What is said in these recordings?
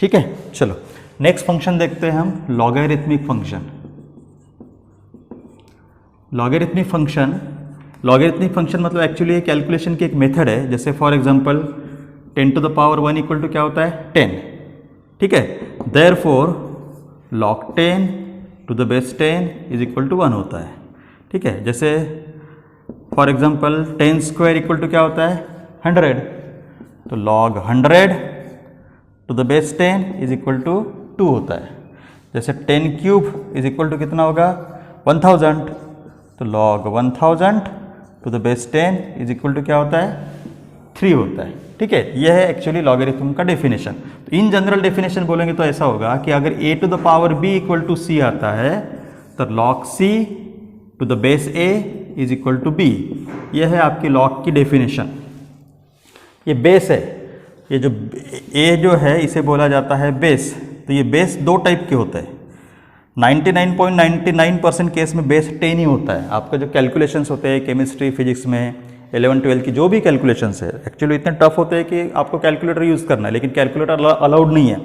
ठीक है, चलो नेक्स्ट फंक्शन देखते हैं हम, लॉगरिथमिक फंक्शन। लॉगरिथमिक फंक्शन मतलब एक्चुअली कैलकुलेशन की एक मेथड है। जैसे for example 10 to the power 1 equal to क्या होता है 10, ठीक है। Therefore log 10 to the base 10 is equal to 1 होता है, ठीक है। जैसे for example 10 square equal to क्या होता है 100, तो log 100 to the base 10 is equal to 2 होता है। जैसे 10 क्यूब इज इक्वल टू कितना होगा 1000, तो log 1000 to the base 10 is equal to क्या होता है 3 होता है, ठीक है। यह है एक्चुअली लॉगरिथम का डेफिनेशन। तो इन जनरल डेफिनेशन बोलेंगे तो ऐसा होगा कि अगर a to the power b equal to c आता है तो log c to the base a is equal to b। यह है आपकी log की डेफिनेशन। ये बेस है, ये जो a जो है इसे बोला जाता है बेस। तो ये बेस दो टाइप के होते हैं। 99.99% केस में बेस 10 ही होता है। आपका जो कैलकुलेशंस होते हैं केमिस्ट्री फिजिक्स में 11-12 की जो भी कैलकुलेशंस है एक्चुअली इतने टफ होते हैं कि आपको कैलकुलेटर यूज़ करना है, लेकिन कैलकुलेटर अलाउड नहीं है।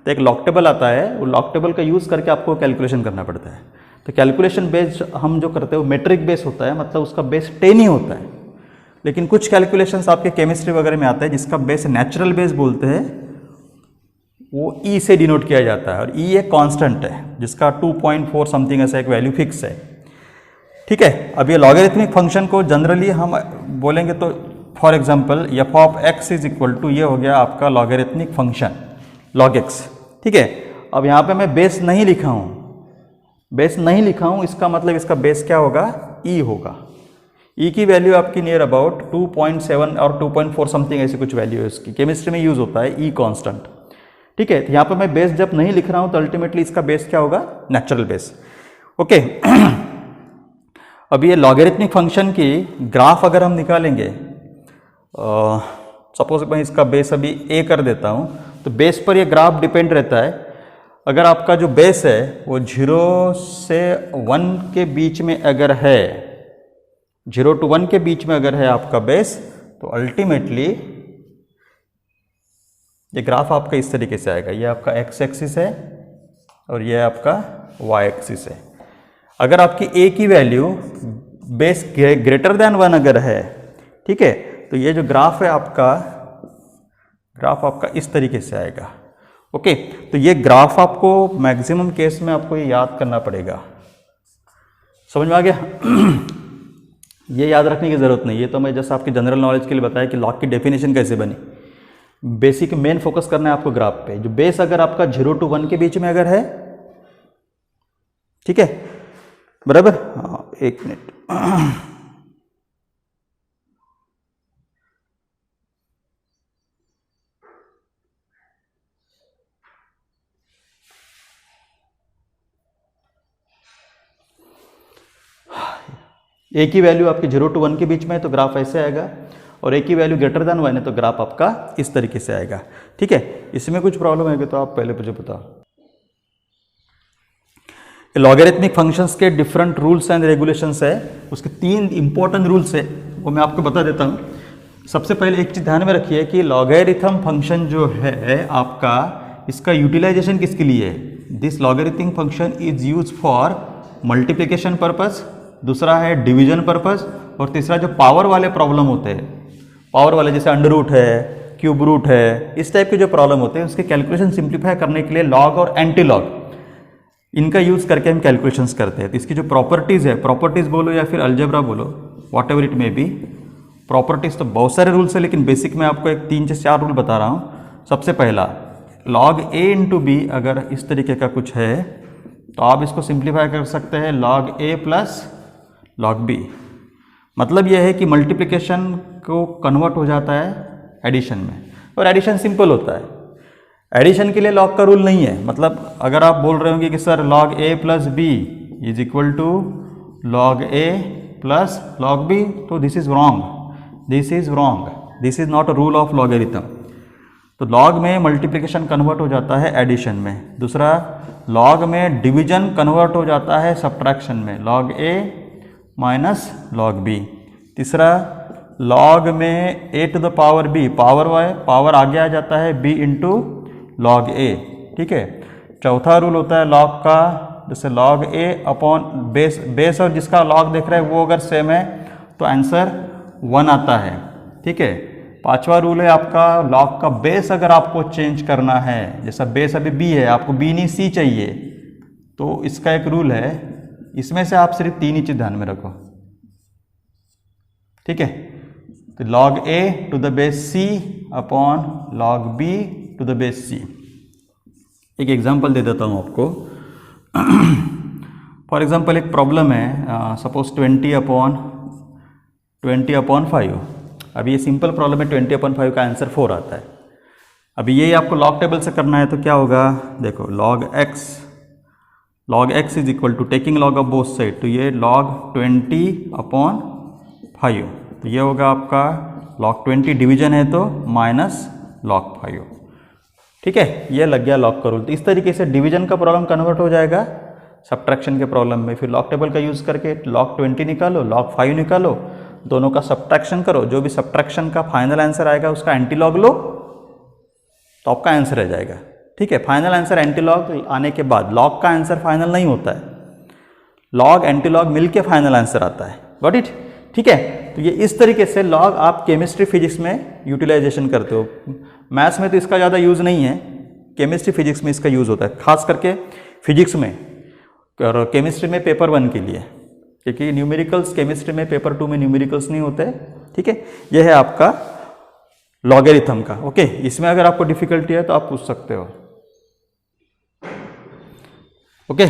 तो एक लॉक टेबल आता है, वो लॉक टेबल का यूज़ करके आपको कैलकुलेशन करना पड़ता है। तो कैलकुलेशन बेस हम जो करते हैं वो मेट्रिक बेस होता है, मतलब उसका बेस 10 ही होता है। लेकिन कुछ कैलकुलेशंस आपके केमिस्ट्री वगैरह में आता है जिसका बेस नेचुरल बेस बोलते हैं, वो ई से डिनोट किया जाता है। और ई एक कांस्टेंट है जिसका 2.4 समथिंग ऐसा एक वैल्यू फिक्स है, ठीक है। अब ये लॉगरिथमिक फंक्शन को जनरली हम बोलेंगे तो for example F of X is equal to, ये हो गया आपका लॉगरिथमिक फंक्शन log x, ठीक है। अब यहाँ पे मैं बेस नहीं लिखा हूँ, इसका मतलब इसका बेस क्या होगा e होगा। e की वैल्यू आपकी नियर अबाउट 2.7 और 2.4 समथिंग ऐसी कुछ वैल्यू है उसकी। केमिस्ट्री में यूज होता है e कांस्टेंट, ठीक है। तो यहाँ पे मैं बेस जब नहीं लिख रहा हूँ तो अल्टीमेटली इसका बेस क्या होगा नेचुरल बेस, ओके। अब ये लॉगरिथमिक फंक्शन की ग्राफ अगर हम निकालेंगे, सपोज मैं इसका बेस अभी a कर देता हूँ, तो बेस पर ये ग्राफ डिपेंड रहता है। अगर आपका जो बेस है वो 0 से 1 के बीच में अगर है, 0 to 1 के बीच में अगर है आपका बेस, तो अल्टीमेटली ये ग्राफ आपका इस तरीके से आएगा। ये आपका x एक्सिस है और ये आपका y एक्सिस है। अगर आपकी a की वैल्यू बेस ग्रेटर देन 1 अगर है, ठीक है, तो ये जो ग्राफ है आपका, ग्राफ आपका इस तरीके से आएगा, ओके। तो ये ग्राफ आपको मैक्सिमम केस में आपको ये याद करना पड़ेगा। समझ में आ गया? ये याद रखने की ज़रूरत नहीं, ये तो मैं जस्ट आपकी जनरल नॉलेज के लिए बताया कि लॉग की डेफिनेशन कैसे बनी। बेसिक मेन फोकस करना है आपको ग्राफ पे। जो बेस अगर आपका 0 to 1 के बीच में अगर है, ठीक है, बराबर। हाँ, एक मिनट। ए की वैल्यू आपकी 0 to 1 के बीच में है तो ग्राफ ऐसे आएगा, और ए की वैल्यू ग्रेटर देन 1 है तो ग्राफ आपका इस तरीके से आएगा, ठीक है। इसमें कुछ प्रॉब्लम है तो आप पहले मुझे बताओ। लॉगरिथमिक फंक्शंस के डिफरेंट रूल्स एंड रेगुलेशंस है, उसके 3 इंपॉर्टेंट रूल्स है, वो मैं आपको बता देता हूँ। सबसे पहले एक चीज़ ध्यान में रखिए कि लॉगरिथम फंक्शन जो है आपका, इसका यूटिलाइजेशन किसके लिए है। This logarithmic function is use for multiplication purpose, दूसरा है डिवीजन पर्पस, और तीसरा जो पावर वाले प्रॉब्लम होते हैं, पावर वाले जैसे अंडर रूट है, क्यूब रूट है, इस टाइप के जो प्रॉब्लम होते हैं उसके कैलकुलेशन सिंप्लीफाई करने के लिए लॉग और एंटी लॉग इनका यूज़ करके हम कैलकुलेशंस करते हैं। तो इसकी जो प्रॉपर्टीज़ है, प्रॉपर्टीज़ बोलो या फिर अलजेब्रा बोलो, what ever it may be, properties तो बहुत सारे रूल्स है, लेकिन बेसिक में आपको एक 3 से 4 रूल बता रहा हूँ। सबसे पहला, log a इंटू बी अगर इस तरीके का कुछ है तो आप इसको सिंप्लीफाई कर सकते हैं log a plus log b। मतलब यह है कि मल्टीप्लिकेशन को कन्वर्ट हो जाता है एडिशन में, और एडिशन सिंपल होता है। एडिशन के लिए लॉग का रूल नहीं है। मतलब अगर आप बोल रहे होंगे कि sir log a plus B is equal to log a plus log b, तो this is wrong, this is wrong, this is not a rule of logarithm. तो log में मल्टीप्लिकेशन कन्वर्ट हो जाता है एडिशन में। दूसरा, log में division convert हो जाता है सब्ट्रैक्शन में, log a minus log b। तीसरा, log में a to the power b, power आगे आ जाता है b इंटू लॉग ए, ठीक है। चौथा रूल होता है लॉग का, जैसे लॉग ए अपॉन बेस और जिसका लॉग देख रहे हैं वो अगर सेम है तो आंसर 1 आता है, ठीक है। पांचवा रूल है आपका लॉग का बेस अगर आपको चेंज करना है, जैसा बेस अभी बी है, आपको बी नहीं सी चाहिए, तो इसका एक रूल है, इसमें से आप सिर्फ 3 ही चीज ध्यान में रखो, ठीक है। तो log A to the base C upon log B to the base C. एक एग्जांपल दे देता हूँ आपको। फॉर एग्जांपल एक प्रॉब्लम है, सपोज 20/5। अभी ये सिंपल प्रॉब्लम है, 20/5 का आंसर 4 आता है। अभी ये आपको लॉग टेबल से करना है, तो क्या होगा, देखो log x is equal to taking log of both side, तो ये log 20/5, तो ये होगा आपका log 20 डिवीजन है तो माइनस log 5, ठीक है। ये लग गया लॉग का रूल। तो इस तरीके से डिवीजन का प्रॉब्लम कन्वर्ट हो जाएगा सब्ट्रैक्शन के प्रॉब्लम में। फिर लॉग टेबल का यूज़ करके log 20 निकालो, log 5 निकालो, दोनों का सब्ट्रैक्शन करो, जो भी सब्ट्रैक्शन का फाइनल आंसर आएगा उसका एंटी लॉग लो, तो आपका आंसर आ जाएगा, ठीक है। फाइनल आंसर एंटी लॉग आने के बाद, लॉग का आंसर फाइनल नहीं होता है, लॉग एंटी लॉग मिलके फाइनल आंसर आता है, गॉट इट, ठीक है। तो ये इस तरीके से लॉग आप केमिस्ट्री फिजिक्स में यूटिलाइजेशन करते हो। मैथ्स में तो इसका ज़्यादा यूज़ नहीं है, केमिस्ट्री फिजिक्स में इसका यूज़ होता है, खास करके फिजिक्स में और केमिस्ट्री में पेपर 1 के लिए, क्योंकि न्यूमेरिकल्स केमिस्ट्री में पेपर 2 में न्यूमेरिकल्स नहीं होते, ठीक है। यह है आपका लॉगरिथम का, ओके। इसमें अगर आपको डिफिकल्टी है तो आप पूछ सकते हो, ओके।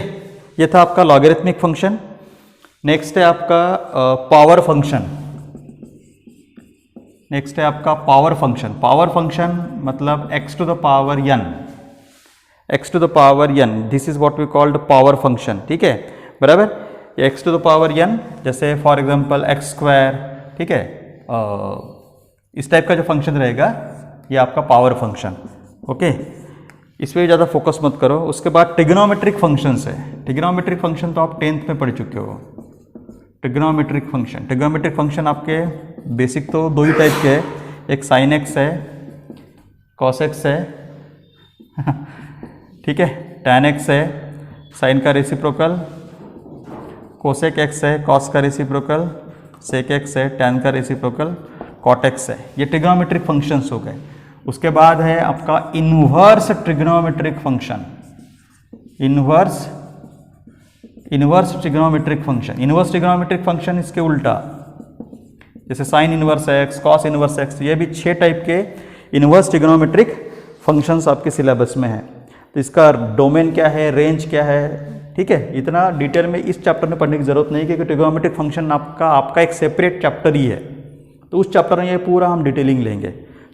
ये था आपका लॉगरिथमिक फंक्शन। नेक्स्ट है आपका पावर फंक्शन। नेक्स्ट है आपका पावर फंक्शन। पावर फंक्शन मतलब x to the power n, x to the power n, this is what we called power function, ठीक है, बराबर। x to the power n, जैसे for example x², ठीक है, इस टाइप का जो फंक्शन रहेगा ये आपका पावर फंक्शन, ओके। इस पर ज़्यादा फोकस मत करो। उसके बाद ट्रिग्नोमेट्रिक फंक्शंस है। ट्रिग्नोमेट्रिक फंक्शन तो आप 10th में पढ़ चुके हो। ट्रिग्नोमेट्रिक फंक्शन आपके बेसिक तो 2 ही टाइप के हैं, एक sin x है, cos x है, ठीक है, tan x है, sin का रेसिप्रोकल, cosec x है, cos का रेसिप्रोकल, sec x है, tan का रेसिप्रोकल, cot x है। ये ट्रिग्नोमेट्रिक फंक्शंस हो गए। उसके बाद है आपका inverse trigonometric function. Inverse trigonometric function. Inverse trigonometric function इसके उल्टा, जैसे sign inverse x, cos inverse x, ये भी 6 टाइप के इन्वर्स ट्रिग्नोमेट्रिक फंक्शंस आपके सिलेबस में है। तो इसका डोमेन क्या है, रेंज क्या है, ठीक है, इतना डिटेल में इस चैप्टर में पढ़ने की जरूरत नहीं, क्योंकि ट्रिग्नोमेट्रिक फंक्शन आपका एक सेपरेट चैप्टर ही है। तो उस चैप्टर में ये पूरा हम डिटेलिंग लेंगे,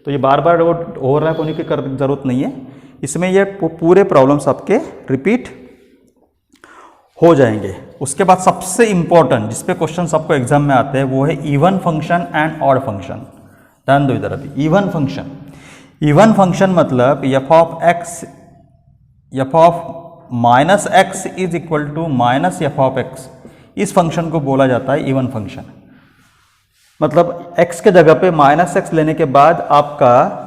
तो ये बार बार ओवरलैप होने की जरूरत नहीं है। इसमें ये पूरे प्रॉब्लम्स आपके रिपीट हो जाएंगे। उसके बाद सबसे इंपॉर्टेंट जिस पे क्वेश्चन आपको एग्जाम में आते हैं वो है even function and odd function. ध्यान दो इधर। अभी इवन फंक्शन मतलब F of minus X is equal to minus F of X, इस फंक्शन को बोला जाता है इवन फंक्शन। मतलब x के जगह पे माइनस एक्स लेने के बाद आपका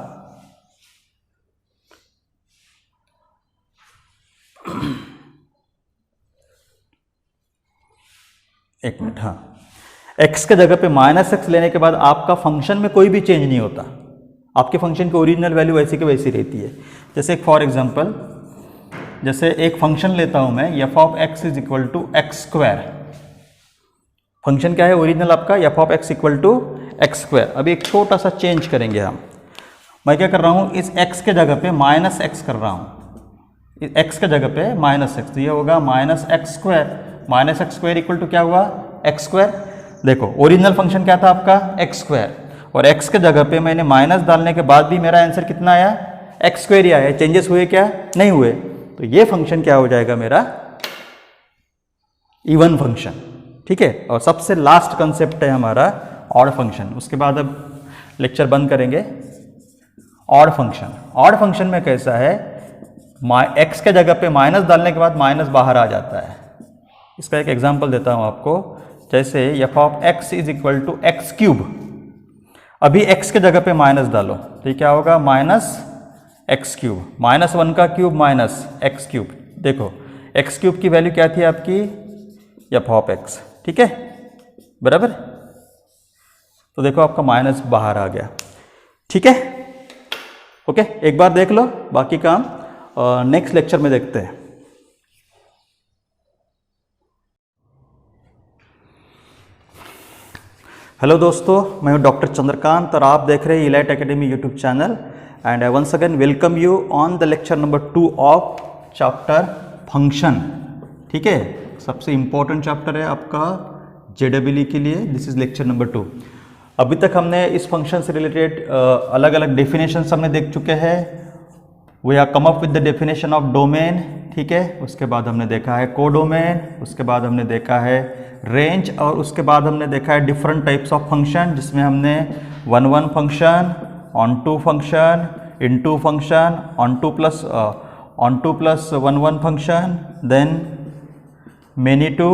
एक मिनट, हाँ, x के जगह पे माइनस एक्स लेने के बाद आपका फंक्शन में कोई भी चेंज नहीं होता, आपके फंक्शन की ओरिजिनल वैल्यू वैसी की वैसी रहती है। जैसे फॉर एग्जांपल, जैसे एक फंक्शन लेता हूं मैं, F of X is equal to X square. Function क्या है ओरिजिनल आपका, F of X equal to X square. अभी एक छोटा सा चेंज करेंगे हम। मैं क्या कर रहा हूँ, इस x के जगह पे माइनस एक्स कर रहा हूँ, इस x के जगह पे माइनस एक्स, तो ये होगा minus X square. Minus X square equal to क्या हुआ, एक्स स्क्वायर। देखो ओरिजिनल फंक्शन क्या था आपका, एक्स स्क्वायर, और x के जगह पे मैंने माइनस डालने के बाद भी मेरा आंसर कितना आया, एक्स स्क्वायर ही आया। चेंजेस हुए क्या, नहीं हुए। तो ये फंक्शन क्या हो जाएगा मेरा, इवन फंक्शन, ठीक है। और सबसे लास्ट कंसेप्ट है हमारा ऑड फंक्शन। उसके बाद अब लेक्चर बंद करेंगे। ऑड फंक्शन में कैसा है, x के जगह पे माइनस डालने के बाद माइनस बाहर आ जाता है। इसका एक एग्जांपल देता हूं आपको। जैसे F of X is equal to X cube, अभी x के जगह पे माइनस डालो तो क्या होगा, माइनस एक्स क्यूब, -1 का क्यूब माइनस एक्स क्यूब। देखो एक्स क्यूब की वैल्यू क्या थी आपकी, एफ ऑफ एक्स, ठीक है, बराबर। तो देखो आपका माइनस बाहर आ गया, ठीक है, ओके। एक बार देख लो, बाकी काम नेक्स्ट लेक्चर में देखते हैं। हेलो दोस्तों, मैं हूं डॉक्टर चंद्रकांत और आप देख रहे हैं Elite Academy YouTube channel and I once again welcome you on the lecture number 2 of chapter function, ठीक है। सबसे इंपॉर्टेंट चैप्टर है आपका जेडब्ल्यू के लिए, दिस इज लेक्चर नंबर 2। अभी तक हमने इस फंक्शन से रिलेटेड अलग अलग डेफिनेशंस हमने देख चुके हैं। We have come up with the definition of domain, ठीक है। उसके बाद हमने देखा है कोडोमेन, उसके बाद हमने देखा है रेंज, और उसके बाद हमने देखा है डिफरेंट टाइप्स ऑफ फंक्शन, जिसमें हमने 1 function, onto function, into function, onto plus 1 function, then many to,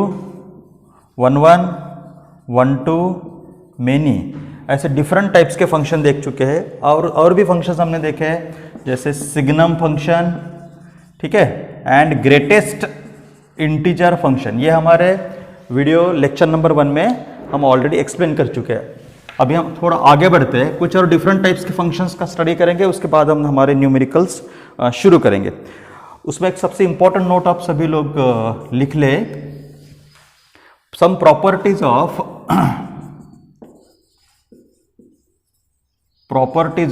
1 to, many, ऐसे डिफरेंट टाइप्स के फंक्शन देख चुके हैं। और भी फंक्शंस हमने देखे हैं, जैसे सिग्नम फंक्शन, ठीक है, एंड ग्रेटेस्ट इंटीजर फंक्शन। ये हमारे वीडियो लेक्चर नंबर 1 में हम ऑलरेडी एक्सप्लेन कर चुके हैं। अभी हम थोड़ा आगे बढ़ते हैं, कुछ और डिफरेंट टाइप्स के फंक्शंस का स्टडी करेंगे, उसके बाद हम हमारे न्यूमेरिकल्स शुरू करेंगे। उसमें एक सबसे इंपॉर्टेंट नोट आप सभी लोग लिख ले, some properties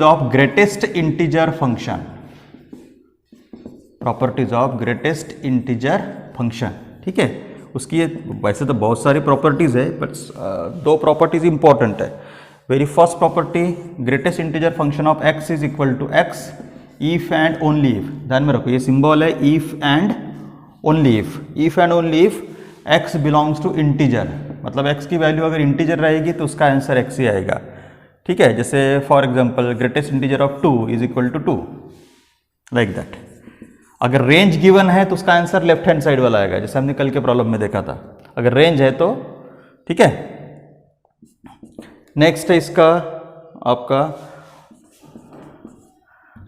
of greatest integer function, properties of greatest integer function, ठीक है। उसकी ये वैसे तो बहुत सारी प्रॉपर्टीज है, बट 2 प्रॉपर्टीज इंपॉर्टेंट है। Very first property, greatest integer function of x is equal to x if and only if. ध्यान में रखो, ये सिंबल है if and only if. If and only if x belongs to integer, मतलब x की value अगर integer रहेगी तो उसका आंसर x ही आएगा, ठीक है। जैसे for example greatest integer of 2 is equal to 2, like that. अगर रेंज गिवन है तो उसका आंसर लेफ्ट हैंड साइड वाला आएगा, जैसे हमने कल के प्रॉब्लम में देखा था, अगर रेंज है तो, ठीक है। नेक्स्ट है इसका आपका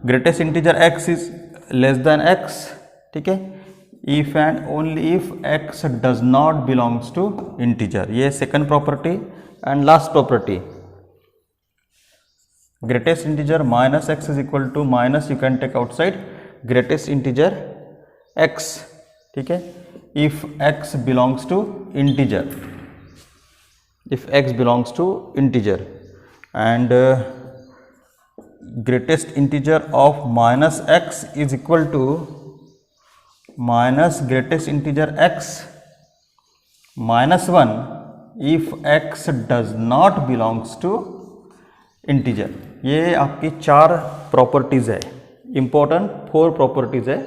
greatest integer x is less than x, ठीक है, if and only if x does not belongs to integer. ये second property. And last property, greatest integer minus x is equal to minus, you can take outside greatest integer x, ठीक है, if x belongs to integer, if x belongs to integer, and greatest integer of minus x is equal to minus greatest integer x minus 1 if x does not belongs to integer। ये आपकी 4 properties है, important 4 properties है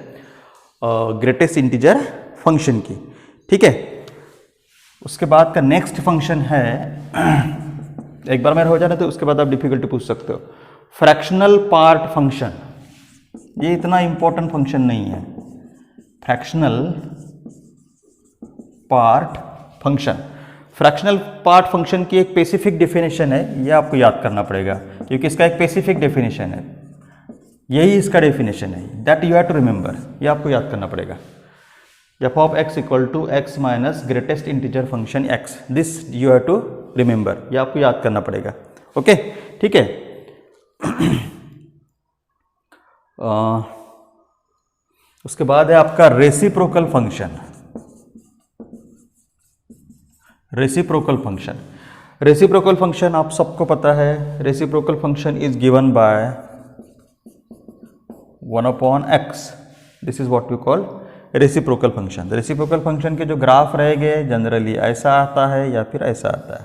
greatest integer function की, ठीक है। उसके बाद का नेक्स्ट फंक्शन है, एक बार मेरा हो जाना तो उसके बाद आप डिफिकल्टी पूछ सकते हो, फ्रैक्शनल पार्ट फंक्शन। ये इतना इंपॉर्टेंट फंक्शन नहीं है, fractional part function. Fractional part function की एक स्पेसिफिक डेफिनेशन है, ये आपको याद करना पड़ेगा, क्योंकि इसका एक स्पेसिफिक डेफिनेशन है, यही इसका डेफिनेशन है, that you have to remember, ये आपको याद करना पड़ेगा। f of x equal to x minus greatest integer function x, this you have to remember, ये आपको याद करना पड़ेगा, ओके, ठीक है। उसके बाद है आपका reciprocal function. Reciprocal function, reciprocal function आप सबको पता है, reciprocal function is given by 1/x, this is what we call reciprocal function. Reciprocal function के जो ग्राफ रहेंगे जनरली ऐसा आता है या फिर ऐसा आता है,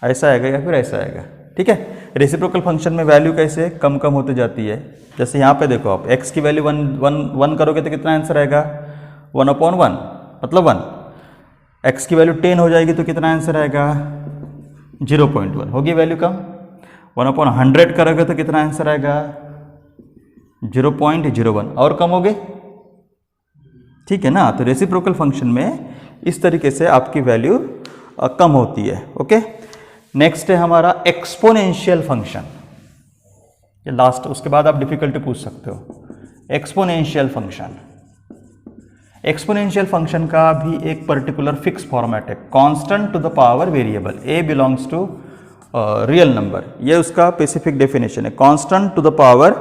ऐसा आएगा या फिर ऐसा आएगा, ठीक है। रेसिप्रोकल फंक्शन में वैल्यू कैसे कम कम होती जाती है, जैसे यहाँ पे देखो आप x की वैल्यू 1 करोगे तो कितना आंसर आएगा 1/1, मतलब 1। x की वैल्यू 10 हो जाएगी तो कितना आंसर आएगा 0.1, होगी वैल्यू कम। 1/100 करोगे तो कितना आंसर आएगा 0.01, और कम हो गए, ठीक है ना। तो रेसिप्रोकल फंक्शन में इस तरीके से आपकी वैल्यू कम होती है, ओके। नेक्स्ट है हमारा एक्सपोनेंशियल फंक्शन। ये लास्ट, उसके बाद आप डिफिकल्टी पूछ सकते हो। एक्सपोनेंशियल फंक्शन, एक्सपोनेंशियल फंक्शन का भी एक पर्टिकुलर फिक्स फॉर्मेट है, constant to the power variable, A belongs to real number, ये उसका स्पेसिफिक डेफिनेशन है। Constant to the power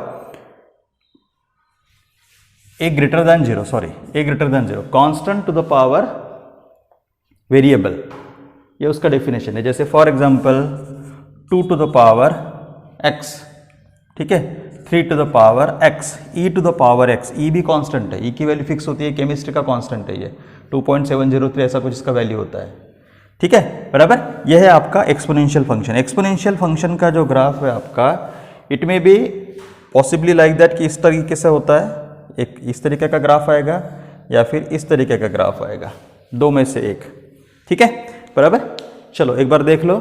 A greater than zero, sorry A greater than zero, constant to the power variable, ये उसका definition है। जैसे for example 2 to the power x, ठीक है, 3 to the power x, e to the power x, e भी constant है, e की value fix होती है, केमिस्ट्री का कांस्टेंट है ये 2.703 ऐसा कुछ इसका वैल्यू होता है, ठीक है, बराबर। यह है आपका एक्सपोनेंशियल फंक्शन। एक्सपोनेंशियल फंक्शन का जो ग्राफ है आपका, इट में बी पॉसिबली लाइक दैट कि इस तरीके से होता है, एक इस तरीके का ग्राफ आएगा या फिर इस तरीके का ग्राफ आएगा, दो में से एक, ठीक है, बराबर। चलो एक बार देख लो।